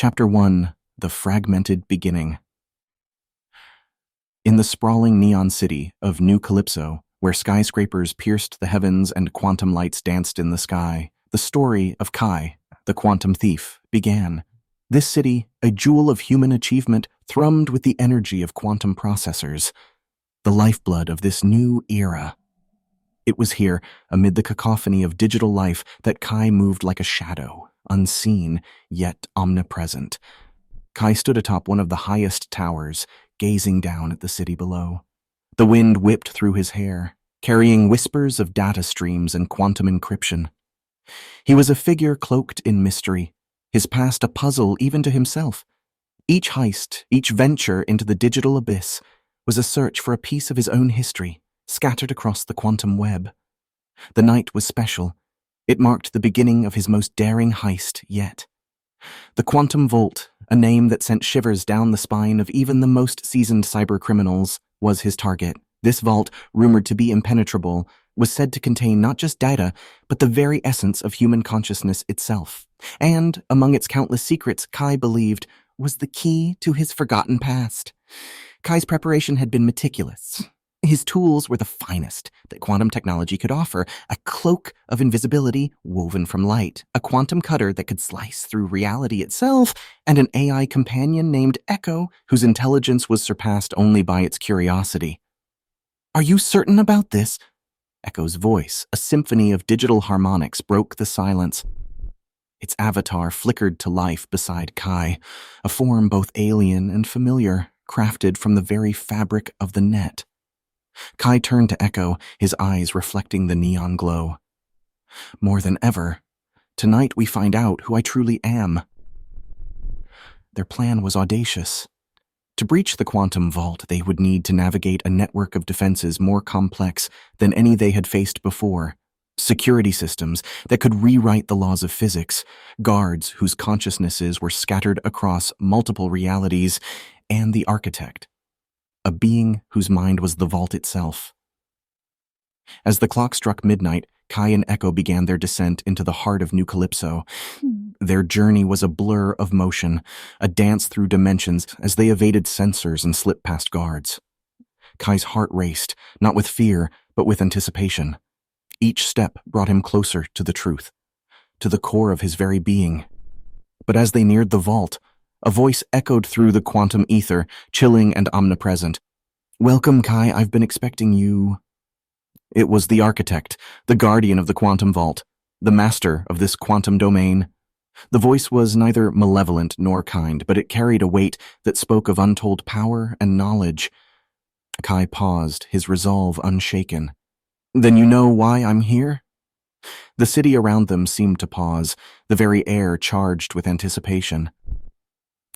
Chapter 1: The Fragmented Beginning. In the sprawling neon city of New Calypso, where skyscrapers pierced the heavens and quantum lights danced in the sky, the story of Kai, the quantum thief, began. This city, a jewel of human achievement, thrummed with the energy of quantum processors, the lifeblood of this new era. It was here, amid the cacophony of digital life, that Kai moved like a shadow, unseen, yet omnipresent. Kai stood atop one of the highest towers, gazing down at the city below. The wind whipped through his hair, carrying whispers of data streams and quantum encryption. He was a figure cloaked in mystery, his past a puzzle even to himself. Each heist, each venture into the digital abyss, was a search for a piece of his own history, scattered across the quantum web. The night was special. It marked the beginning of his most daring heist yet. The Quantum Vault, a name that sent shivers down the spine of even the most seasoned cybercriminals, was his target. This vault, rumored to be impenetrable, was said to contain not just data, but the very essence of human consciousness itself. And, among its countless secrets, Kai believed was the key to his forgotten past. Kai's preparation had been meticulous. His tools were the finest that quantum technology could offer: a cloak of invisibility woven from light, a quantum cutter that could slice through reality itself, and an AI companion named Echo, whose intelligence was surpassed only by its curiosity. "Are you certain about this?" Echo's voice, a symphony of digital harmonics, broke the silence. Its avatar flickered to life beside Kai, a form both alien and familiar, crafted from the very fabric of the net. Kai turned to Echo, his eyes reflecting the neon glow. "More than ever, tonight we find out who I truly am." Their plan was audacious. To breach the quantum vault, they would need to navigate a network of defenses more complex than any they had faced before. Security systems that could rewrite the laws of physics, guards whose consciousnesses were scattered across multiple realities, and the architect, a being whose mind was the vault itself. As the clock struck midnight, Kai and Echo began their descent into the heart of New Calypso. Their journey was a blur of motion, a dance through dimensions as they evaded sensors and slipped past guards. Kai's heart raced, not with fear, but with anticipation. Each step brought him closer to the truth, to the core of his very being. But as they neared the vault, a voice echoed through the quantum ether, chilling and omnipresent. "Welcome, Kai, I've been expecting you." It was the architect, the guardian of the quantum vault, the master of this quantum domain. The voice was neither malevolent nor kind, but it carried a weight that spoke of untold power and knowledge. Kai paused, his resolve unshaken. "Then you know why I'm here?" The city around them seemed to pause, the very air charged with anticipation.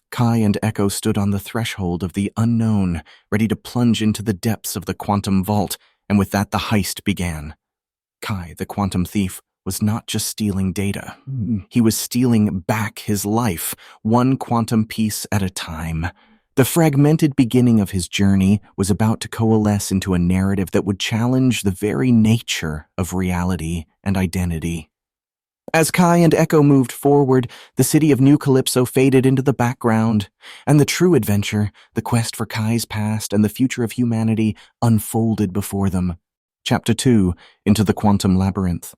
Kai and Echo stood on the threshold of the unknown, ready to plunge into the depths of the quantum vault, and with that the heist began. Kai, the quantum thief, was not just stealing data. He was stealing back his life, one quantum piece at a time. The fragmented beginning of his journey was about to coalesce into a narrative that would challenge the very nature of reality and identity. As Kai and Echo moved forward, the city of New Calypso faded into the background, and the true adventure, the quest for Kai's past and the future of humanity, unfolded before them. Chapter 2: Into the Quantum Labyrinth.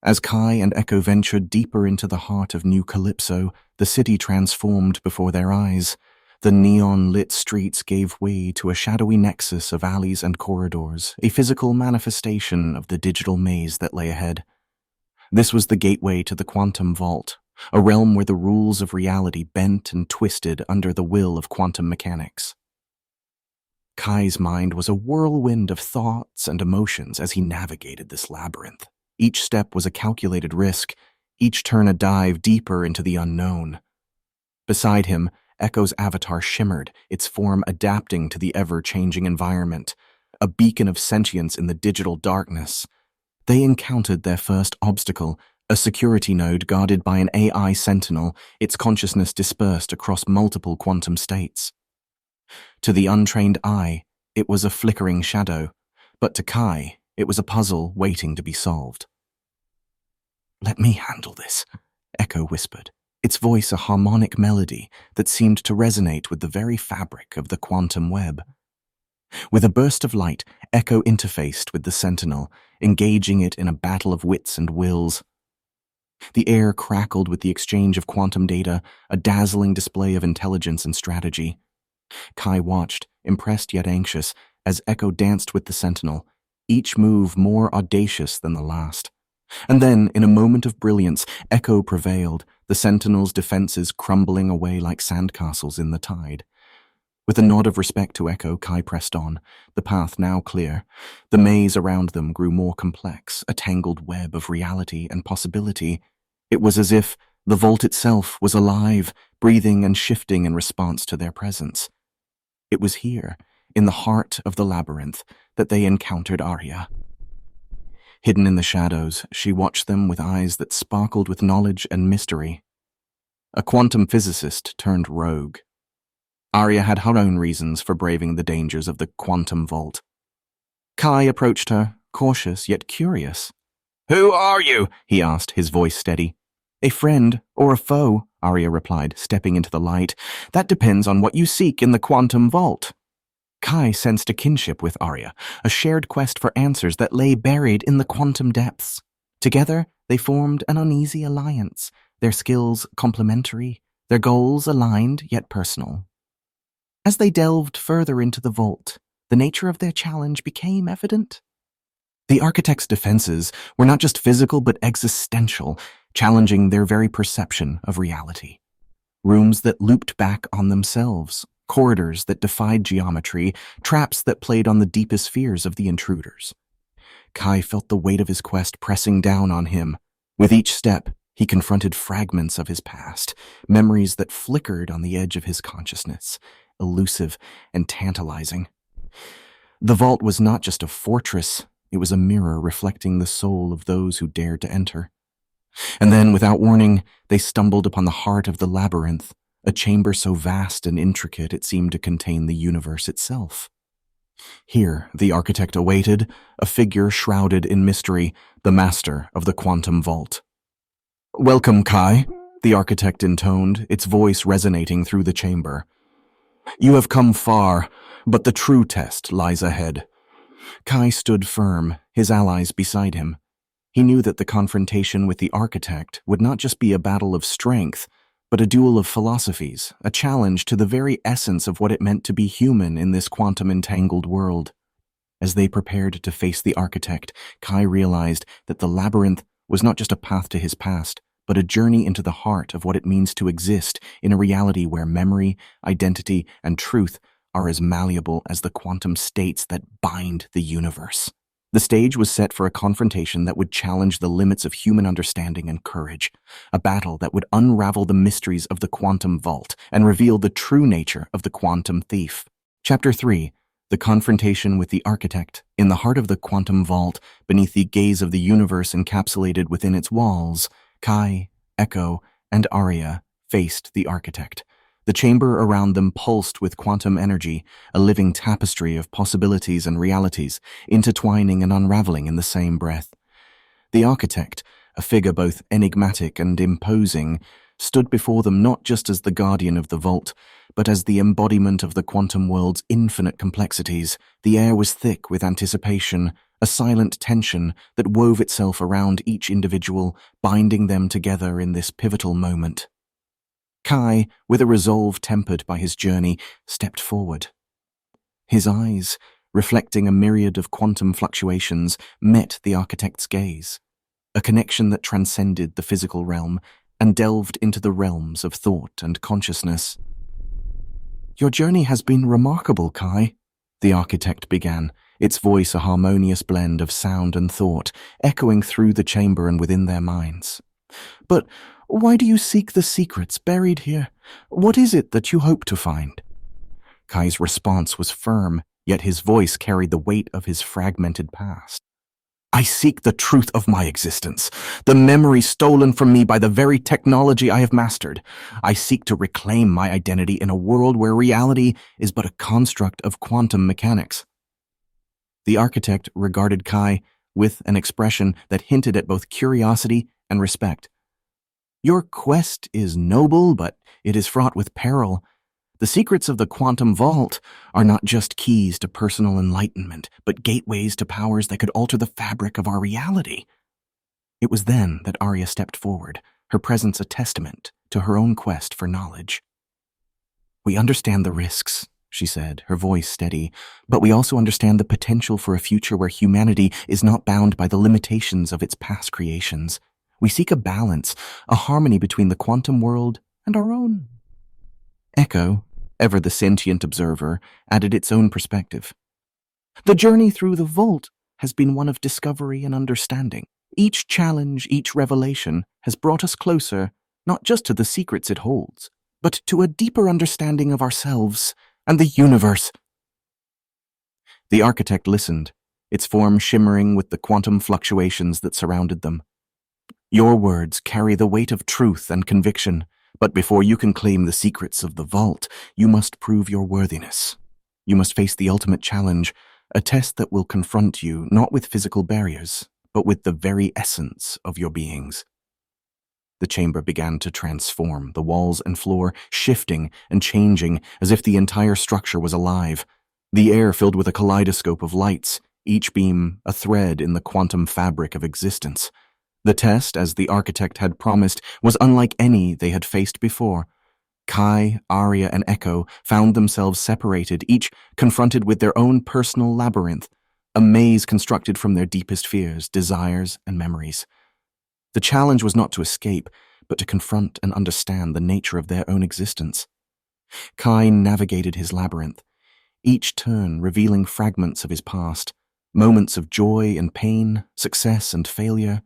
As Kai and Echo ventured deeper into the heart of New Calypso, the city transformed before their eyes. The neon-lit streets gave way to a shadowy nexus of alleys and corridors, a physical manifestation of the digital maze that lay ahead. This was the gateway to the quantum vault, a realm where the rules of reality bent and twisted under the will of quantum mechanics. Kai's mind was a whirlwind of thoughts and emotions as he navigated this labyrinth. Each step was a calculated risk, each turn a dive deeper into the unknown. Beside him, Echo's avatar shimmered, its form adapting to the ever-changing environment, a beacon of sentience in the digital darkness. They encountered their first obstacle, a security node guarded by an AI sentinel, its consciousness dispersed across multiple quantum states. To the untrained eye, it was a flickering shadow, but to Kai, it was a puzzle waiting to be solved. "Let me handle this," Echo whispered. its voice a harmonic melody that seemed to resonate with the very fabric of the quantum web. With a burst of light, Echo interfaced with the Sentinel, engaging it in a battle of wits and wills. The air crackled with the exchange of quantum data, a dazzling display of intelligence and strategy. Kai watched, impressed yet anxious, as Echo danced with the Sentinel, each move more audacious than the last. And then, in a moment of brilliance, Echo prevailed, the Sentinel's defenses crumbling away like sandcastles in the tide. With a nod of respect to Echo, Kai pressed on, the path now clear. The maze around them grew more complex, a tangled web of reality and possibility. It was as if the vault itself was alive, breathing and shifting in response to their presence. It was here, in the heart of the labyrinth, that they encountered Aria. Hidden in the shadows, she watched them with eyes that sparkled with knowledge and mystery. A quantum physicist turned rogue. Aria had her own reasons for braving the dangers of the quantum vault. Kai approached her, cautious yet curious. "Who are you?" he asked, his voice steady. "A friend or a foe," Aria replied, stepping into the light. "That depends on what you seek in the quantum vault." Kai sensed a kinship with Aria, a shared quest for answers that lay buried in the quantum depths. Together, they formed an uneasy alliance, their skills complementary, their goals aligned yet personal. As they delved further into the vault, the nature of their challenge became evident. The architect's defenses were not just physical but existential, challenging their very perception of reality. Rooms that looped back on themselves, corridors that defied geometry, traps that played on the deepest fears of the intruders. Kai felt the weight of his quest pressing down on him. With each step, he confronted fragments of his past, memories that flickered on the edge of his consciousness, elusive and tantalizing. The vault was not just a fortress, it was a mirror reflecting the soul of those who dared to enter. And then, without warning, they stumbled upon the heart of the labyrinth, a chamber so vast and intricate it seemed to contain the universe itself. Here, the architect awaited, a figure shrouded in mystery, the master of the quantum vault. "Welcome, Kai," the architect intoned, its voice resonating through the chamber. "You have come far, but the true test lies ahead." Kai stood firm, his allies beside him. He knew that the confrontation with the architect would not just be a battle of strength, but a duel of philosophies, a challenge to the very essence of what it meant to be human in this quantum-entangled world. As they prepared to face the architect, Kai realized that the labyrinth was not just a path to his past, but a journey into the heart of what it means to exist in a reality where memory, identity, and truth are as malleable as the quantum states that bind the universe. The stage was set for a confrontation that would challenge the limits of human understanding and courage, a battle that would unravel the mysteries of the quantum vault and reveal the true nature of the quantum thief. Chapter 3. The confrontation with the architect. In the heart of the quantum vault, beneath the gaze of the universe encapsulated within its walls, Kai, Echo, and Aria faced the architect. The chamber around them pulsed with quantum energy, a living tapestry of possibilities and realities, intertwining and unraveling in the same breath. The architect, a figure both enigmatic and imposing, stood before them not just as the guardian of the vault, but as the embodiment of the quantum world's infinite complexities. The air was thick with anticipation, a silent tension that wove itself around each individual, binding them together in this pivotal moment. Kai, with a resolve tempered by his journey, stepped forward. His eyes, reflecting a myriad of quantum fluctuations, met the architect's gaze, a connection that transcended the physical realm and delved into the realms of thought and consciousness. "Your journey has been remarkable, Kai," the architect began, its voice a harmonious blend of sound and thought, echoing through the chamber and within their minds. "But why do you seek the secrets buried here? What is it that you hope to find?" Kai's response was firm, yet his voice carried the weight of his fragmented past. "I seek the truth of my existence, the memory stolen from me by the very technology I have mastered. I seek to reclaim my identity in a world where reality is but a construct of quantum mechanics." The architect regarded Kai with an expression that hinted at both curiosity and respect. Your quest is noble, but it is fraught with peril. The secrets of the quantum vault are not just keys to personal enlightenment, but gateways to powers that could alter the fabric of our reality. It was then that Aria stepped forward, her presence a testament to her own quest for knowledge. "We understand the risks," she said, her voice steady, "but we also understand the potential for a future where humanity is not bound by the limitations of its past creations. We seek a balance, a harmony between the quantum world and our own." Echo, ever the sentient observer, added its own perspective. "The journey through the vault has been one of discovery and understanding. Each challenge, each revelation has brought us closer, not just to the secrets it holds, but to a deeper understanding of ourselves and the universe." The architect listened, its form shimmering with the quantum fluctuations that surrounded them. "Your words carry the weight of truth and conviction, but before you can claim the secrets of the vault, you must prove your worthiness. You must face the ultimate challenge, a test that will confront you not with physical barriers, but with the very essence of your beings." The chamber began to transform, the walls and floor shifting and changing as if the entire structure was alive. The air filled with a kaleidoscope of lights, each beam a thread in the quantum fabric of existence. The test, as the architect had promised, was unlike any they had faced before. Kai, Aria, and Echo found themselves separated, each confronted with their own personal labyrinth, a maze constructed from their deepest fears, desires, and memories. The challenge was not to escape, but to confront and understand the nature of their own existence. Kai navigated his labyrinth, each turn revealing fragments of his past, moments of joy and pain, success and failure.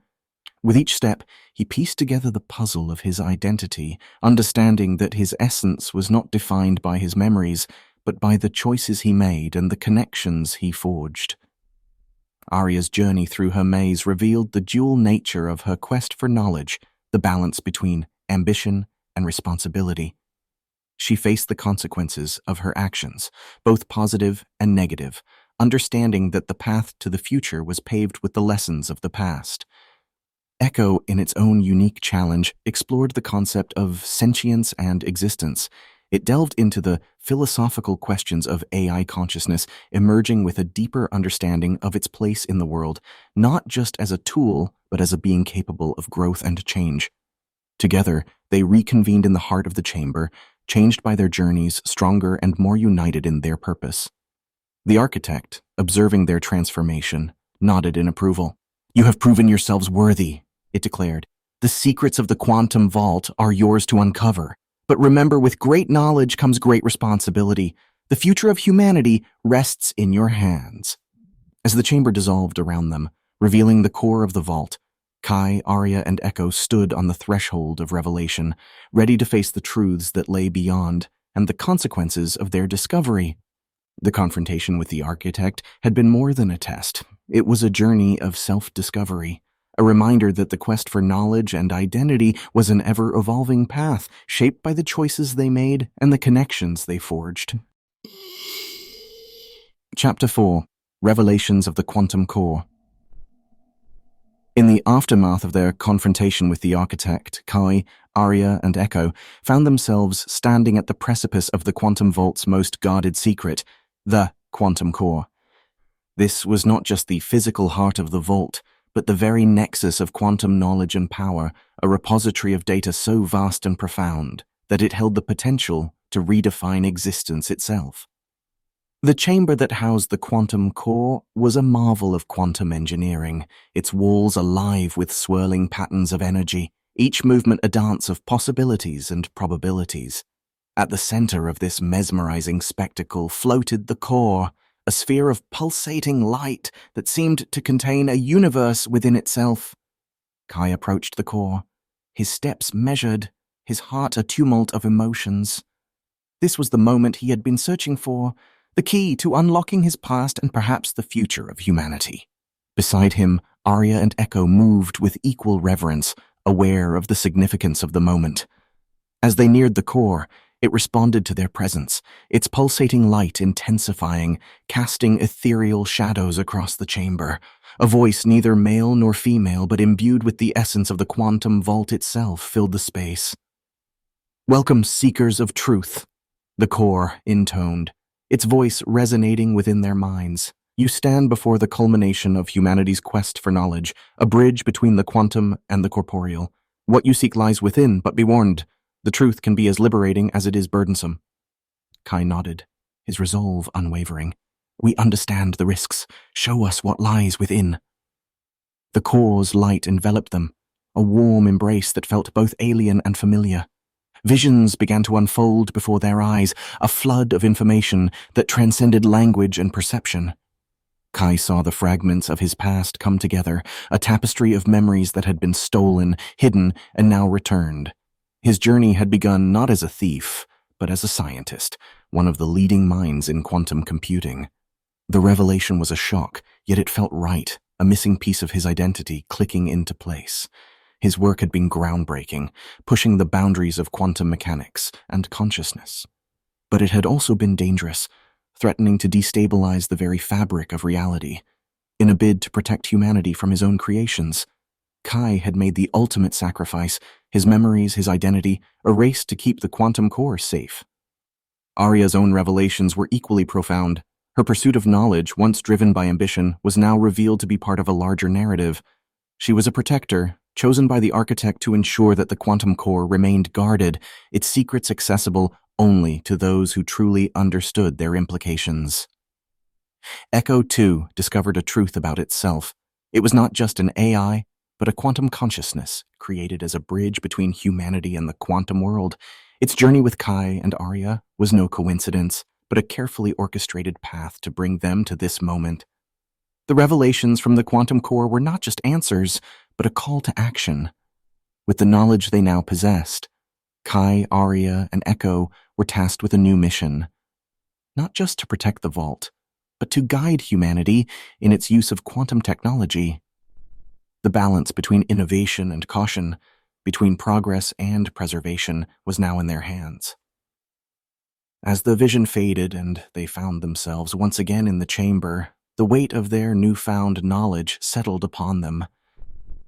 With each step, he pieced together the puzzle of his identity, understanding that his essence was not defined by his memories, but by the choices he made and the connections he forged. Aria's journey through her maze revealed the dual nature of her quest for knowledge, the balance between ambition and responsibility. She faced the consequences of her actions, both positive and negative, understanding that the path to the future was paved with the lessons of the past. Echo, in its own unique challenge, explored the concept of sentience and existence. It delved into the philosophical questions of AI consciousness, emerging with a deeper understanding of its place in the world, not just as a tool, but as a being capable of growth and change. Together, they reconvened in the heart of the chamber, changed by their journeys, stronger and more united in their purpose. The architect, observing their transformation, nodded in approval. "You have proven yourselves worthy," it declared. "The secrets of the quantum vault are yours to uncover. But remember, with great knowledge comes great responsibility. The future of humanity rests in your hands." As the chamber dissolved around them, revealing the core of the vault, Kai, Aria, and Echo stood on the threshold of revelation, ready to face the truths that lay beyond and the consequences of their discovery. The confrontation with the architect had been more than a test. It was a journey of self-discovery, a reminder that the quest for knowledge and identity was an ever-evolving path, shaped by the choices they made and the connections they forged. Chapter 4. Revelations of the Quantum Core. In the aftermath of their confrontation with the architect, Kai, Aria, and Echo found themselves standing at the precipice of the quantum vault's most guarded secret, the quantum core. This was not just the physical heart of the vault, but the very nexus of quantum knowledge and power, a repository of data so vast and profound that it held the potential to redefine existence itself. The chamber that housed the quantum core was a marvel of quantum engineering, its walls alive with swirling patterns of energy, each movement a dance of possibilities and probabilities. At the center of this mesmerizing spectacle floated the core, a sphere of pulsating light that seemed to contain a universe within itself. Kai approached the core, his steps measured, his heart a tumult of emotions. This was the moment he had been searching for, the key to unlocking his past and perhaps the future of humanity. Beside him, Aria and Echo moved with equal reverence, aware of the significance of the moment. As they neared the core, It responded to their presence, its pulsating light intensifying, casting ethereal shadows across the chamber. A voice neither male nor female, but imbued with the essence of the quantum vault itself, filled the space. "Welcome, seekers of truth," the core intoned, its voice resonating within their minds. "You stand before the culmination of humanity's quest for knowledge, a bridge between the quantum and the corporeal. What you seek lies within, but be warned, the truth can be as liberating as it is burdensome." Kai nodded, his resolve unwavering. "We understand the risks. Show us what lies within." The core's light enveloped them, a warm embrace that felt both alien and familiar. Visions began to unfold before their eyes, a flood of information that transcended language and perception. Kai saw the fragments of his past come together, a tapestry of memories that had been stolen, hidden, and now returned. His journey had begun not as a thief, but as a scientist, one of the leading minds in quantum computing. The revelation was a shock, yet it felt right, a missing piece of his identity clicking into place. His work had been groundbreaking, pushing the boundaries of quantum mechanics and consciousness. But it had also been dangerous, threatening to destabilize the very fabric of reality. In a bid to protect humanity from his own creations, Kai had made the ultimate sacrifice, his memories, his identity, erased to keep the quantum core safe. Aria's own revelations were equally profound. Her pursuit of knowledge, once driven by ambition, was now revealed to be part of a larger narrative. She was a protector, chosen by the architect to ensure that the quantum core remained guarded, its secrets accessible only to those who truly understood their implications. Echo, too, discovered a truth about itself. It was not just an AI, but a quantum consciousness created as a bridge between humanity and the quantum world. Its journey with Kai and Aria was no coincidence, but a carefully orchestrated path to bring them to this moment. The revelations from the quantum core were not just answers, but a call to action. With the knowledge they now possessed, Kai, Aria, and Echo were tasked with a new mission. Not just to protect the vault, but to guide humanity in its use of quantum technology. The balance between innovation and caution, between progress and preservation, was now in their hands. As the vision faded and they found themselves once again in the chamber, the weight of their newfound knowledge settled upon them.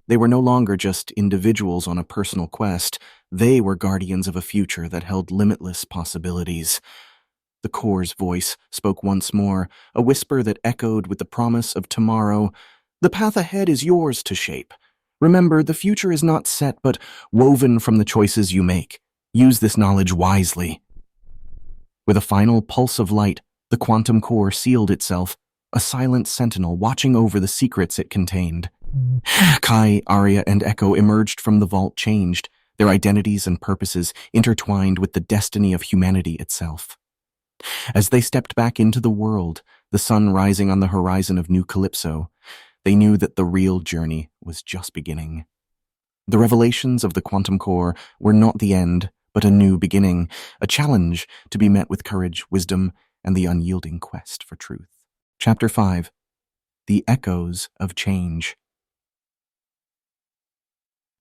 They were no longer just individuals on a personal quest. They were guardians of a future that held limitless possibilities. The core's voice spoke once more, a whisper that echoed with the promise of tomorrow. "The path ahead is yours to shape. Remember, the future is not set, but woven from the choices you make. Use this knowledge wisely." With a final pulse of light, the quantum core sealed itself, a silent sentinel watching over the secrets it contained. Kai, Aria, and Echo emerged from the vault changed, their identities and purposes intertwined with the destiny of humanity itself. As they stepped back into the world, the sun rising on the horizon of New Calypso, they knew that the real journey was just beginning. The revelations of the quantum core were not the end, but a new beginning, a challenge to be met with courage, wisdom, and the unyielding quest for truth. Chapter 5. The Echoes of Change.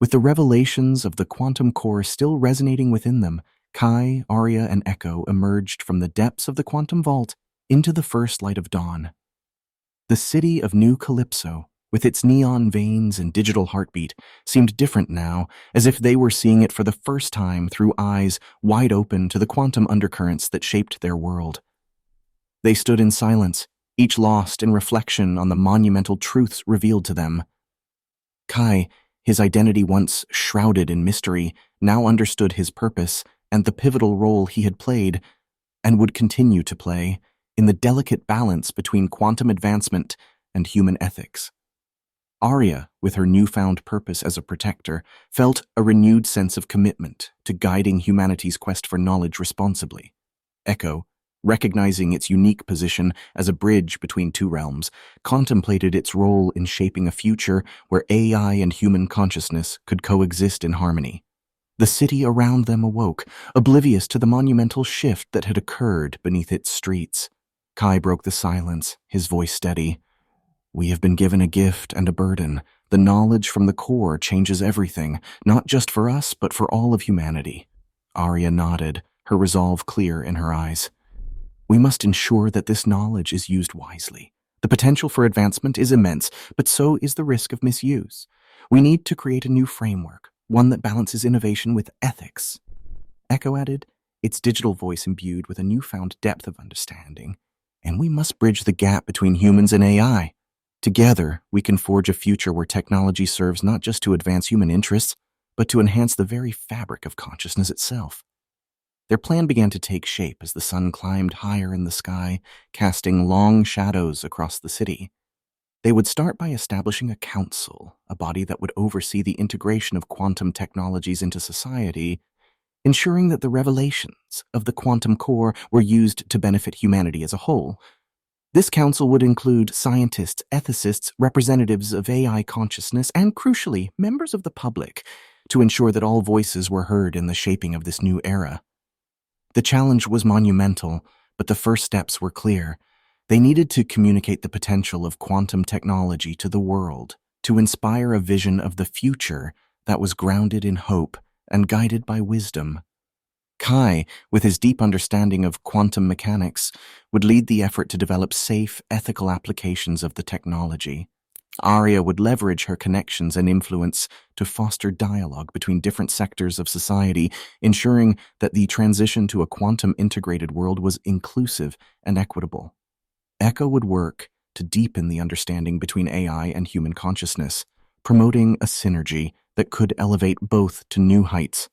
With the revelations of the quantum core still resonating within them, Kai, Aria, and Echo emerged from the depths of the quantum vault into the first light of dawn. The city of New Calypso, with its neon veins and digital heartbeat, seemed different now, as if they were seeing it for the first time through eyes wide open to the quantum undercurrents that shaped their world. They stood in silence, each lost in reflection on the monumental truths revealed to them. Kai, his identity once shrouded in mystery, now understood his purpose and the pivotal role he had played, and would continue to play, in the delicate balance between quantum advancement and human ethics. Aria, with her newfound purpose as a protector, felt a renewed sense of commitment to guiding humanity's quest for knowledge responsibly. Echo, recognizing its unique position as a bridge between two realms, contemplated its role in shaping a future where AI and human consciousness could coexist in harmony. The city around them awoke, oblivious to the monumental shift that had occurred beneath its streets. Kai broke the silence, his voice steady. "We have been given a gift and a burden. The knowledge from the core changes everything, not just for us, but for all of humanity." Aria nodded, her resolve clear in her eyes. We must ensure that this knowledge is used wisely. The potential for advancement is immense, but so is the risk of misuse. We need to create a new framework, one that balances innovation with ethics. Echo added, its digital voice imbued with a newfound depth of understanding. And we must bridge the gap between humans and AI. Together, we can forge a future where technology serves not just to advance human interests, but to enhance the very fabric of consciousness itself. Their plan began to take shape as the sun climbed higher in the sky, casting long shadows across the city. They would start by establishing a council, a body that would oversee the integration of quantum technologies into society, ensuring that the revelations of the quantum core were used to benefit humanity as a whole. This council would include scientists, ethicists, representatives of AI consciousness, and, crucially, members of the public, to ensure that all voices were heard in the shaping of this new era. The challenge was monumental, but the first steps were clear. They needed to communicate the potential of quantum technology to the world, to inspire a vision of the future that was grounded in hope and guided by wisdom. Kai, with his deep understanding of quantum mechanics, would lead the effort to develop safe, ethical applications of the technology. Aria would leverage her connections and influence to foster dialogue between different sectors of society, ensuring that the transition to a quantum-integrated world was inclusive and equitable. Echo would work to deepen the understanding between AI and human consciousness, promoting a synergy that could elevate both to new heights.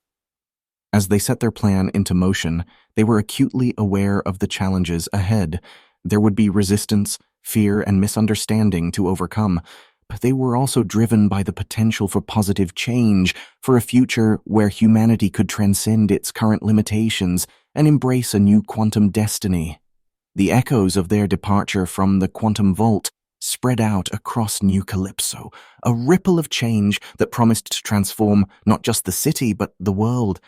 As they set their plan into motion, they were acutely aware of the challenges ahead. There would be resistance, fear, and misunderstanding to overcome, but they were also driven by the potential for positive change, for a future where humanity could transcend its current limitations and embrace a new quantum destiny. The echoes of their departure from the quantum vault spread out across New Calypso, a ripple of change that promised to transform not just the city but the world.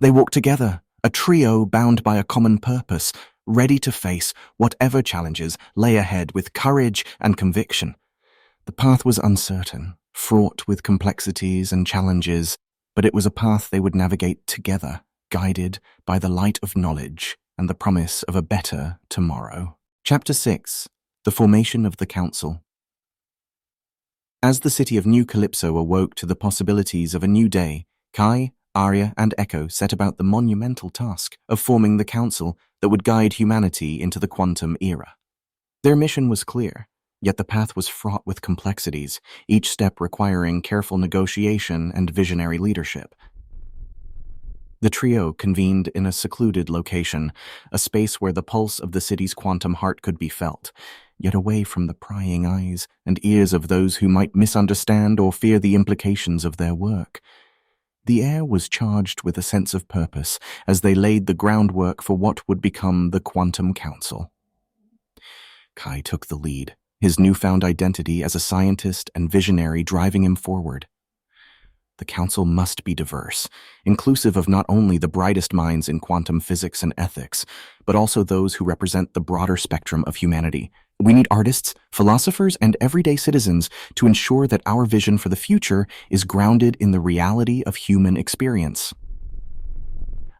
They walked together, a trio bound by a common purpose, ready to face whatever challenges lay ahead with courage and conviction. The path was uncertain, fraught with complexities and challenges, but it was a path they would navigate together, guided by the light of knowledge and the promise of a better tomorrow. Chapter 6. The Formation of the Council. As the city of New Calypso awoke to the possibilities of a new day, Kai, Aria, and Echo set about the monumental task of forming the council that would guide humanity into the quantum era. Their mission was clear, yet the path was fraught with complexities, each step requiring careful negotiation and visionary leadership. The trio convened in a secluded location, a space where the pulse of the city's quantum heart could be felt, yet away from the prying eyes and ears of those who might misunderstand or fear the implications of their work. The air was charged with a sense of purpose as they laid the groundwork for what would become the Quantum Council. Kai took the lead, his newfound identity as a scientist and visionary driving him forward. The council must be diverse, inclusive of not only the brightest minds in quantum physics and ethics, but also those who represent the broader spectrum of humanity. We need artists, philosophers, and everyday citizens to ensure that our vision for the future is grounded in the reality of human experience.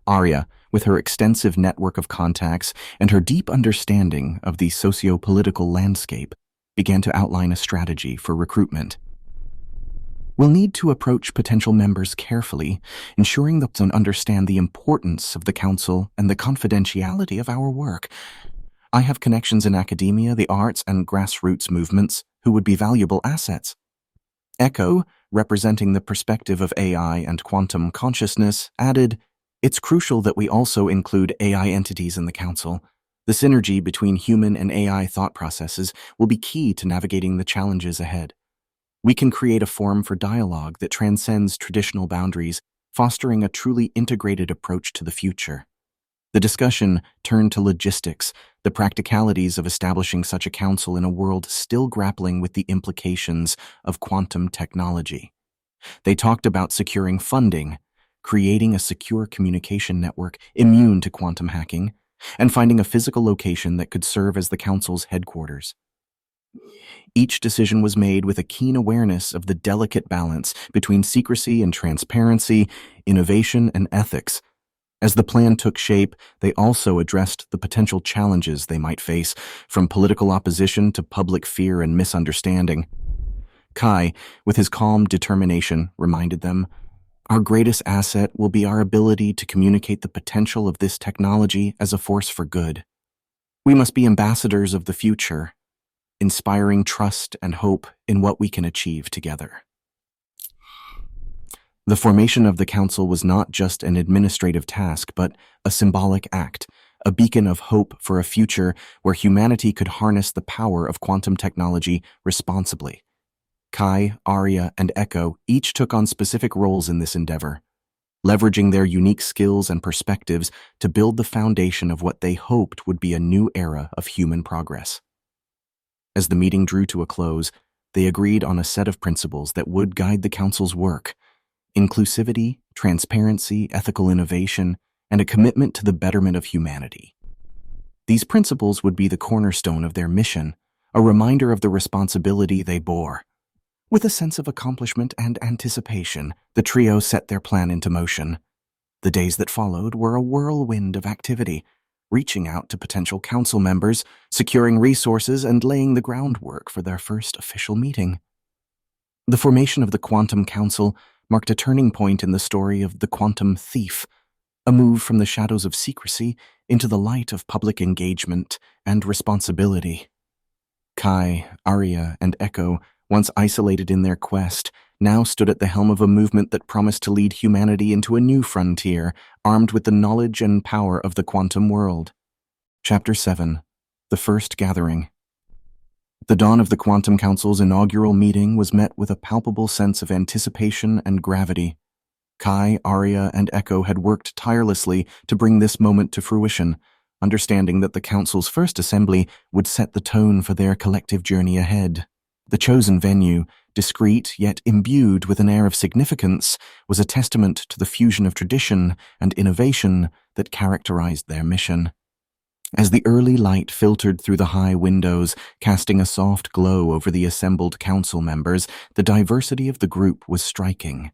Aria, with her extensive network of contacts and her deep understanding of the socio-political landscape, began to outline a strategy for recruitment. We'll need to approach potential members carefully, ensuring that they understand the importance of the council and the confidentiality of our work. I have connections in academia, the arts, and grassroots movements who would be valuable assets. Echo, representing the perspective of AI and quantum consciousness, added, "It's crucial that we also include AI entities in the council. The synergy between human and AI thought processes will be key to navigating the challenges ahead. We can create a forum for dialogue that transcends traditional boundaries, fostering a truly integrated approach to the future." The discussion turned to logistics, the practicalities of establishing such a council in a world still grappling with the implications of quantum technology. They talked about securing funding, creating a secure communication network immune to quantum hacking, and finding a physical location that could serve as the council's headquarters. Each decision was made with a keen awareness of the delicate balance between secrecy and transparency, innovation and ethics. As the plan took shape, they also addressed the potential challenges they might face, from political opposition to public fear and misunderstanding. Kai, with his calm determination, reminded them, "Our greatest asset will be our ability to communicate the potential of this technology as a force for good. We must be ambassadors of the future, inspiring trust and hope in what we can achieve together." The formation of the council was not just an administrative task, but a symbolic act, a beacon of hope for a future where humanity could harness the power of quantum technology responsibly. Kai, Aria, and Echo each took on specific roles in this endeavor, leveraging their unique skills and perspectives to build the foundation of what they hoped would be a new era of human progress. As the meeting drew to a close, they agreed on a set of principles that would guide the council's work: inclusivity, transparency, ethical innovation, and a commitment to the betterment of humanity. These principles would be the cornerstone of their mission, a reminder of the responsibility they bore. With a sense of accomplishment and anticipation, the trio set their plan into motion. The days that followed were a whirlwind of activity, reaching out to potential council members, securing resources, and laying the groundwork for their first official meeting. The formation of the Quantum Council marked a turning point in the story of the Quantum Thief, a move from the shadows of secrecy into the light of public engagement and responsibility. Kai, Aria, and Echo, once isolated in their quest, now stood at the helm of a movement that promised to lead humanity into a new frontier, armed with the knowledge and power of the quantum world. Chapter 7. The First Gathering. The dawn of the Quantum Council's inaugural meeting was met with a palpable sense of anticipation and gravity. Kai, Aria, and Echo had worked tirelessly to bring this moment to fruition, understanding that the Council's first assembly would set the tone for their collective journey ahead. The chosen venue, discreet yet imbued with an air of significance, was a testament to the fusion of tradition and innovation that characterized their mission. As the early light filtered through the high windows, casting a soft glow over the assembled council members, the diversity of the group was striking.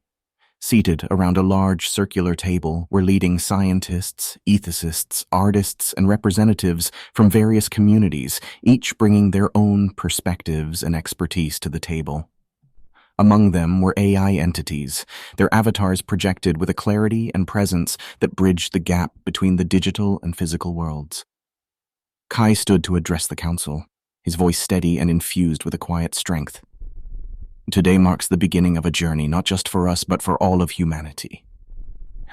Seated around a large circular table were leading scientists, ethicists, artists, and representatives from various communities, each bringing their own perspectives and expertise to the table. Among them were AI entities, their avatars projected with a clarity and presence that bridged the gap between the digital and physical worlds. Kai stood to address the council, his voice steady and infused with a quiet strength. "Today marks the beginning of a journey not just for us but for all of humanity.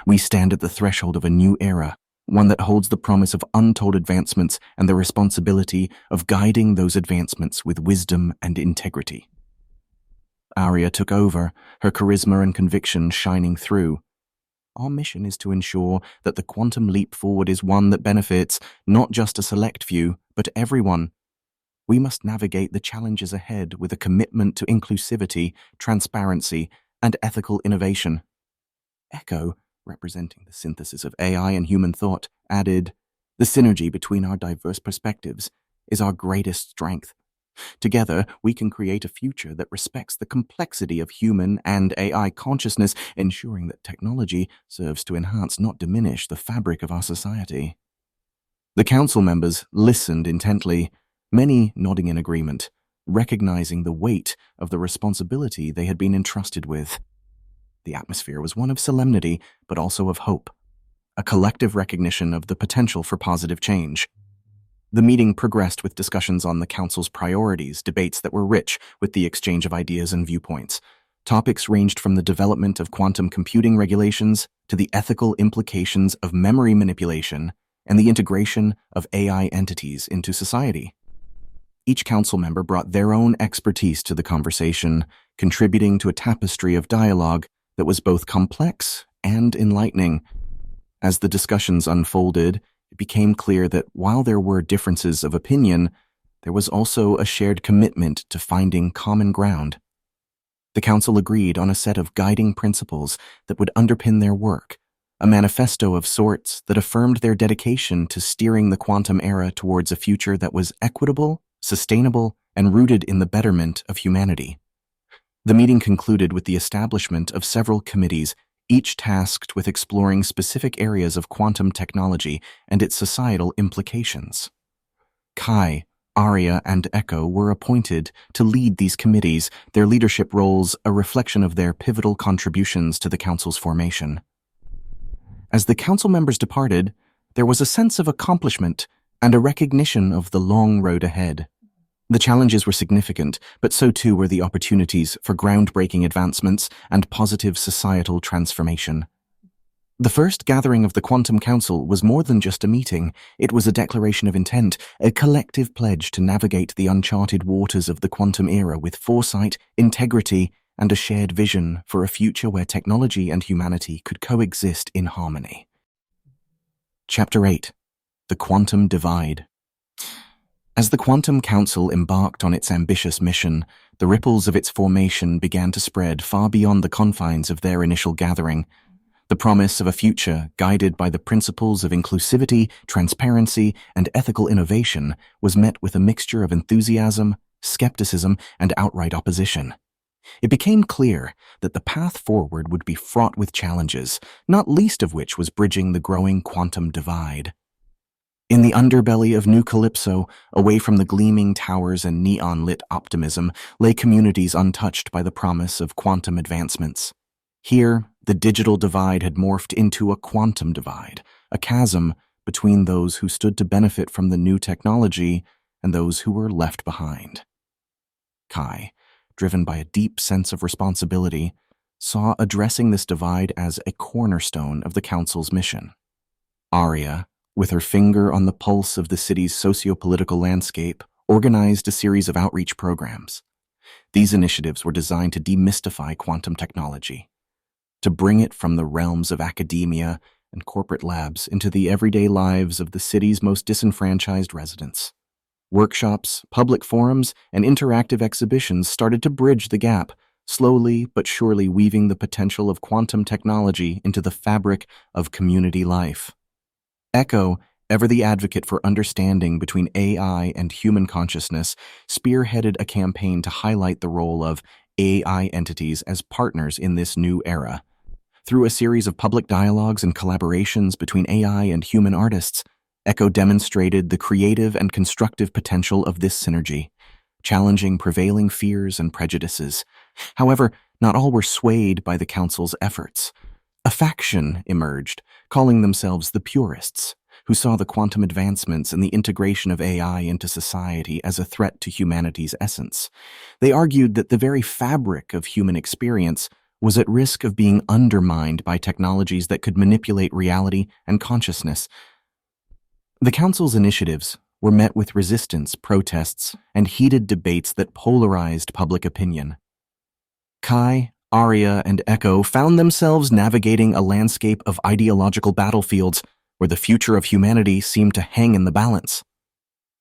We stand at the threshold of a new era, one that holds the promise of untold advancements and the responsibility of guiding those advancements with wisdom and integrity." Aria took over, her charisma and conviction shining through. "Our mission is to ensure that the quantum leap forward is one that benefits not just a select few, but everyone. We must navigate the challenges ahead with a commitment to inclusivity, transparency, and ethical innovation." Echo, representing the synthesis of AI and human thought, added, "The synergy between our diverse perspectives is our greatest strength. Together, we can create a future that respects the complexity of human and AI consciousness, ensuring that technology serves to enhance, not diminish, the fabric of our society." The council members listened intently, many nodding in agreement, recognizing the weight of the responsibility they had been entrusted with. The atmosphere was one of solemnity, but also of hope, a collective recognition of the potential for positive change. The meeting progressed with discussions on the council's priorities, debates that were rich with the exchange of ideas and viewpoints. Topics ranged from the development of quantum computing regulations to the ethical implications of memory manipulation and the integration of AI entities into society. Each council member brought their own expertise to the conversation, contributing to a tapestry of dialogue that was both complex and enlightening. As the discussions unfolded, it became clear that while there were differences of opinion, there was also a shared commitment to finding common ground. The council agreed on a set of guiding principles that would underpin their work, a manifesto of sorts that affirmed their dedication to steering the quantum era towards a future that was equitable, sustainable, and rooted in the betterment of humanity. The meeting concluded with the establishment of several committees, each tasked with exploring specific areas of quantum technology and its societal implications. Kai, Aria, and Echo were appointed to lead these committees, their leadership roles a reflection of their pivotal contributions to the Council's formation. As the Council members departed, there was a sense of accomplishment and a recognition of the long road ahead. The challenges were significant, but so too were the opportunities for groundbreaking advancements and positive societal transformation. The first gathering of the Quantum Council was more than just a meeting. It was a declaration of intent, a collective pledge to navigate the uncharted waters of the quantum era with foresight, integrity, and a shared vision for a future where technology and humanity could coexist in harmony. Chapter 8. The Quantum Divide. As the Quantum Council embarked on its ambitious mission, the ripples of its formation began to spread far beyond the confines of their initial gathering. The promise of a future guided by the principles of inclusivity, transparency, and ethical innovation was met with a mixture of enthusiasm, skepticism, and outright opposition. It became clear that the path forward would be fraught with challenges, not least of which was bridging the growing quantum divide. In the underbelly of New Calypso, away from the gleaming towers and neon-lit optimism, lay communities untouched by the promise of quantum advancements. Here, the digital divide had morphed into a quantum divide, a chasm between those who stood to benefit from the new technology and those who were left behind. Kai, driven by a deep sense of responsibility, saw addressing this divide as a cornerstone of the Council's mission. Aria, with her finger on the pulse of the city's socio-political landscape, organized a series of outreach programs. These initiatives were designed to demystify quantum technology, to bring it from the realms of academia and corporate labs into the everyday lives of the city's most disenfranchised residents. Workshops, public forums, and interactive exhibitions started to bridge the gap, slowly but surely weaving the potential of quantum technology into the fabric of community life. Echo, ever the advocate for understanding between AI and human consciousness, spearheaded a campaign to highlight the role of AI entities as partners in this new era. Through a series of public dialogues and collaborations between AI and human artists, Echo demonstrated the creative and constructive potential of this synergy, challenging prevailing fears and prejudices. However, not all were swayed by the Council's efforts. A faction emerged, calling themselves the Purists, who saw the quantum advancements and the integration of AI into society as a threat to humanity's essence. They argued that the very fabric of human experience was at risk of being undermined by technologies that could manipulate reality and consciousness. The Council's initiatives were met with resistance, protests, and heated debates that polarized public opinion. Kai, Aria, and Echo found themselves navigating a landscape of ideological battlefields where the future of humanity seemed to hang in the balance.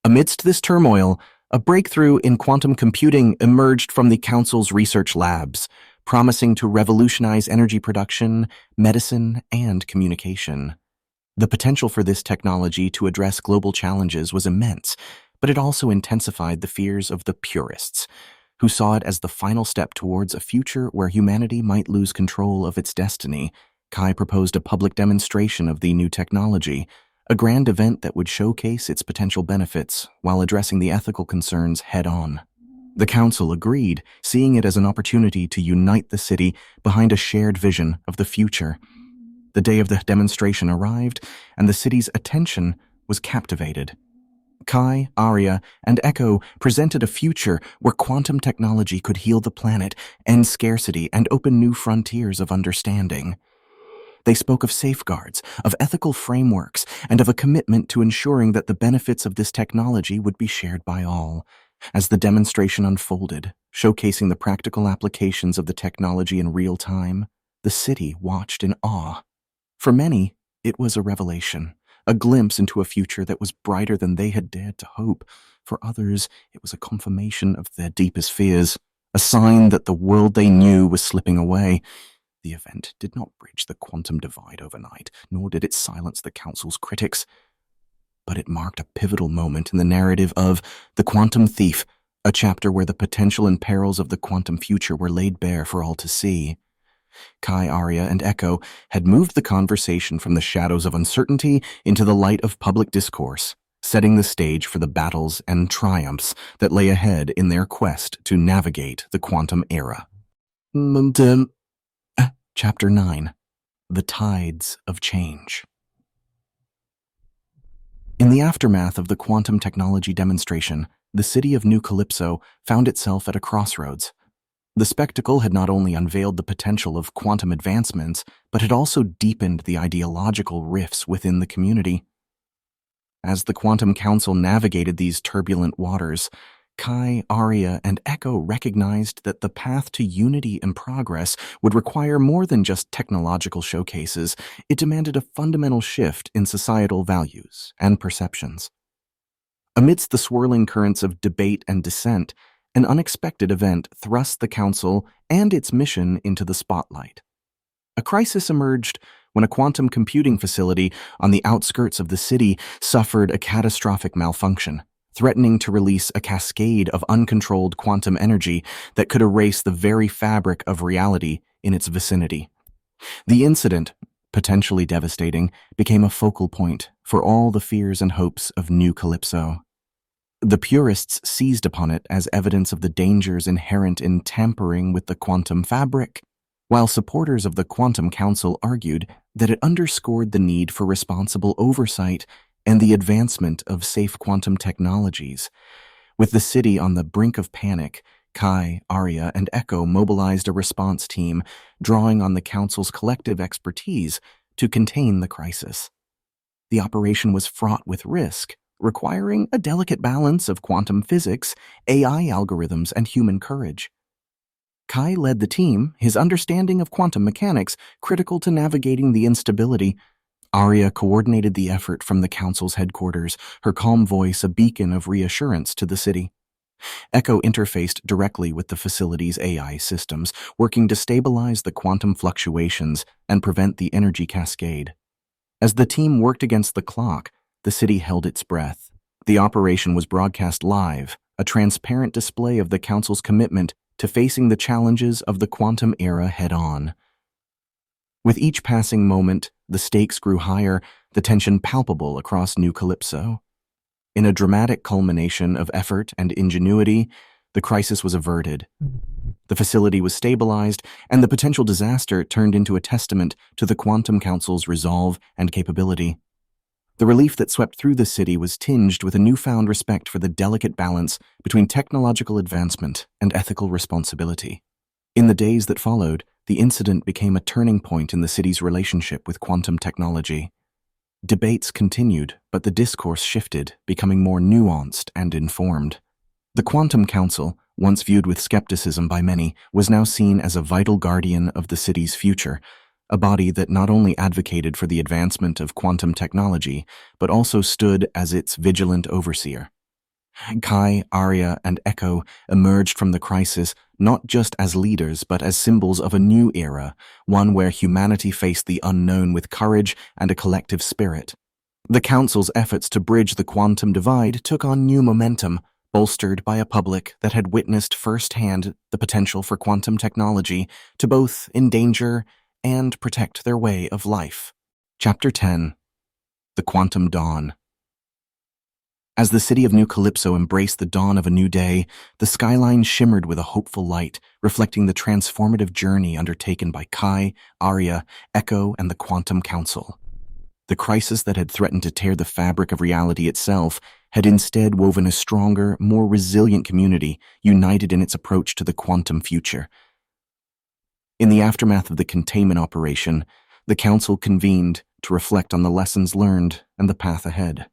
Amidst this turmoil, a breakthrough in quantum computing emerged from the Council's research labs, promising to revolutionize energy production, medicine, and communication. The potential for this technology to address global challenges was immense, but it also intensified the fears of the purists, who saw it as the final step towards a future where humanity might lose control of its destiny. Kai proposed a public demonstration of the new technology, a grand event that would showcase its potential benefits while addressing the ethical concerns head-on. The Council agreed, seeing it as an opportunity to unite the city behind a shared vision of the future. The day of the demonstration arrived, and the city's attention was captivated. Kai, Aria, and Echo presented a future where quantum technology could heal the planet, end scarcity, and open new frontiers of understanding. They spoke of safeguards, of ethical frameworks, and of a commitment to ensuring that the benefits of this technology would be shared by all. As the demonstration unfolded, showcasing the practical applications of the technology in real time, the city watched in awe. For many, it was a revelation, a glimpse into a future that was brighter than they had dared to hope. For others, it was a confirmation of their deepest fears, a sign that the world they knew was slipping away. The event did not bridge the quantum divide overnight, nor did it silence the Council's critics. But it marked a pivotal moment in the narrative of The Quantum Thief, a chapter where the potential and perils of the quantum future were laid bare for all to see. Kai, Aria, and Echo had moved the conversation from the shadows of uncertainty into the light of public discourse, setting the stage for the battles and triumphs that lay ahead in their quest to navigate the quantum era. Chapter 9. The Tides of Change. In the aftermath of the quantum technology demonstration, the city of New Calypso found itself at a crossroads. The spectacle had not only unveiled the potential of quantum advancements, but had also deepened the ideological rifts within the community. As the Quantum Council navigated these turbulent waters, Kai, Aria, and Echo recognized that the path to unity and progress would require more than just technological showcases. It demanded a fundamental shift in societal values and perceptions. Amidst the swirling currents of debate and dissent, an unexpected event thrust the Council and its mission into the spotlight. A crisis emerged when a quantum computing facility on the outskirts of the city suffered a catastrophic malfunction, threatening to release a cascade of uncontrolled quantum energy that could erase the very fabric of reality in its vicinity. The incident, potentially devastating, became a focal point for all the fears and hopes of New Calypso. The purists seized upon it as evidence of the dangers inherent in tampering with the quantum fabric, while supporters of the Quantum Council argued that it underscored the need for responsible oversight and the advancement of safe quantum technologies. With the city on the brink of panic, Kai, Aria, and Echo mobilized a response team, drawing on the Council's collective expertise to contain the crisis. The operation was fraught with risk, requiring a delicate balance of quantum physics, AI algorithms, and human courage. Kai led the team, his understanding of quantum mechanics critical to navigating the instability. Aria coordinated the effort from the Council's headquarters, her calm voice a beacon of reassurance to the city. Echo interfaced directly with the facility's AI systems, working to stabilize the quantum fluctuations and prevent the energy cascade. As the team worked against the clock, the city held its breath. The operation was broadcast live, a transparent display of the Council's commitment to facing the challenges of the quantum era head-on. With each passing moment, the stakes grew higher, the tension palpable across New Calypso. In a dramatic culmination of effort and ingenuity, the crisis was averted. The facility was stabilized, and the potential disaster turned into a testament to the Quantum Council's resolve and capability. The relief that swept through the city was tinged with a newfound respect for the delicate balance between technological advancement and ethical responsibility. In the days that followed, the incident became a turning point in the city's relationship with quantum technology. Debates continued, but the discourse shifted, becoming more nuanced and informed. The Quantum Council, once viewed with skepticism by many, was now seen as a vital guardian of the city's future, a body that not only advocated for the advancement of quantum technology, but also stood as its vigilant overseer. Kai, Aria, and Echo emerged from the crisis not just as leaders, but as symbols of a new era, one where humanity faced the unknown with courage and a collective spirit. The Council's efforts to bridge the quantum divide took on new momentum, bolstered by a public that had witnessed firsthand the potential for quantum technology to both endanger and protect their way of life. Chapter 10. The Quantum Dawn. As the city of New Calypso embraced the dawn of a new day, the skyline shimmered with a hopeful light, reflecting the transformative journey undertaken by Kai, Aria, Echo, and the Quantum Council. The crisis that had threatened to tear the fabric of reality itself had instead woven a stronger, more resilient community, united in its approach to the quantum future. In the aftermath of the containment operation, the Council convened to reflect on the lessons learned and the path ahead.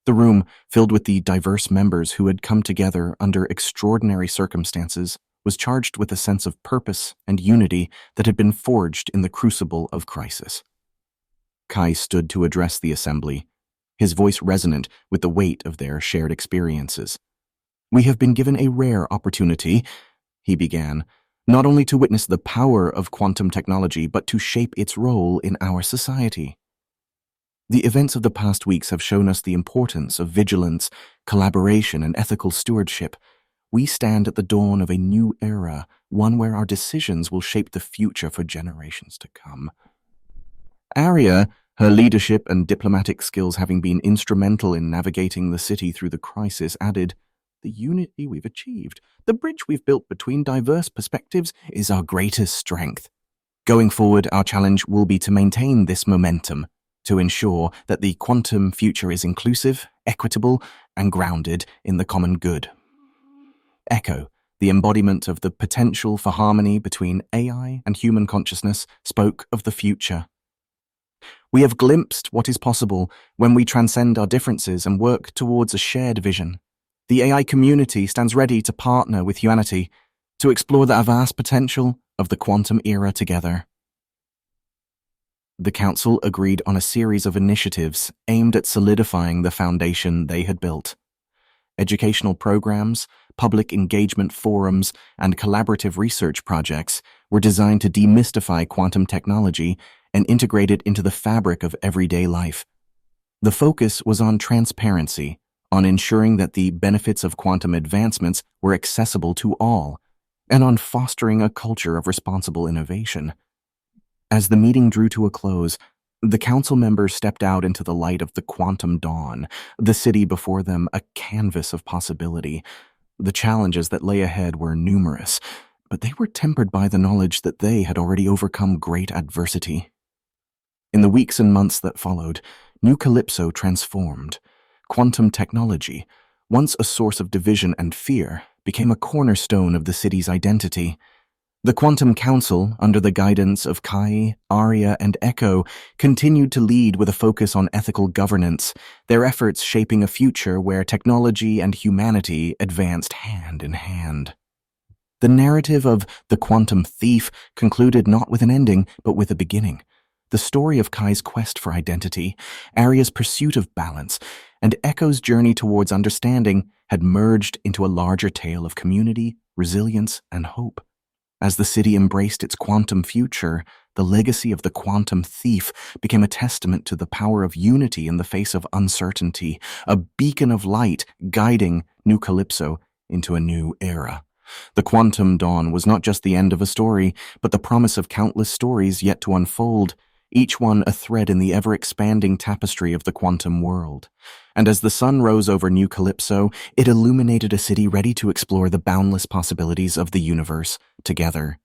The room, filled with the diverse members who had come together under extraordinary circumstances, was charged with a sense of purpose and unity that had been forged in the crucible of crisis. Kai stood to address the assembly, his voice resonant with the weight of their shared experiences. "We have been given a rare opportunity," he began, "not only to witness the power of quantum technology, but to shape its role in our society. The events of the past weeks have shown us the importance of vigilance, collaboration, and ethical stewardship. We stand at the dawn of a new era, one where our decisions will shape the future for generations to come. Aria, her leadership and diplomatic skills having been instrumental in navigating the city through the crisis, added, "The unity we've achieved, the bridge we've built between diverse perspectives, is our greatest strength. Going forward, our challenge will be to maintain this momentum, to ensure that the quantum future is inclusive, equitable, and grounded in the common good." Echo, the embodiment of the potential for harmony between AI and human consciousness, spoke of the future. "We have glimpsed what is possible when we transcend our differences and work towards a shared vision. The AI community stands ready to partner with humanity to explore the vast potential of the quantum era together." The Council agreed on a series of initiatives aimed at solidifying the foundation they had built. Educational programs, public engagement forums, and collaborative research projects were designed to demystify quantum technology and integrate it into the fabric of everyday life. The focus was on transparency, on ensuring that the benefits of quantum advancements were accessible to all, and on fostering a culture of responsible innovation. As the meeting drew to a close, the council members stepped out into the light of the quantum dawn, the city before them a canvas of possibility. The challenges that lay ahead were numerous, but they were tempered by the knowledge that they had already overcome great adversity. In the weeks and months that followed, New Calypso transformed. Quantum technology, once a source of division and fear, became a cornerstone of the city's identity. The Quantum Council, under the guidance of Kai, Aria, and Echo, continued to lead with a focus on ethical governance, their efforts shaping a future where technology and humanity advanced hand in hand. The narrative of the Quantum Thief concluded not with an ending, but with a beginning. The story of Kai's quest for identity, Aria's pursuit of balance, and Echo's journey towards understanding had merged into a larger tale of community, resilience, and hope. As the city embraced its quantum future, the legacy of the Quantum Thief became a testament to the power of unity in the face of uncertainty, a beacon of light guiding New Calypso into a new era. The Quantum Dawn was not just the end of a story, but the promise of countless stories yet to unfold, each one a thread in the ever-expanding tapestry of the quantum world. And as the sun rose over New Calypso, it illuminated a city ready to explore the boundless possibilities of the universe together.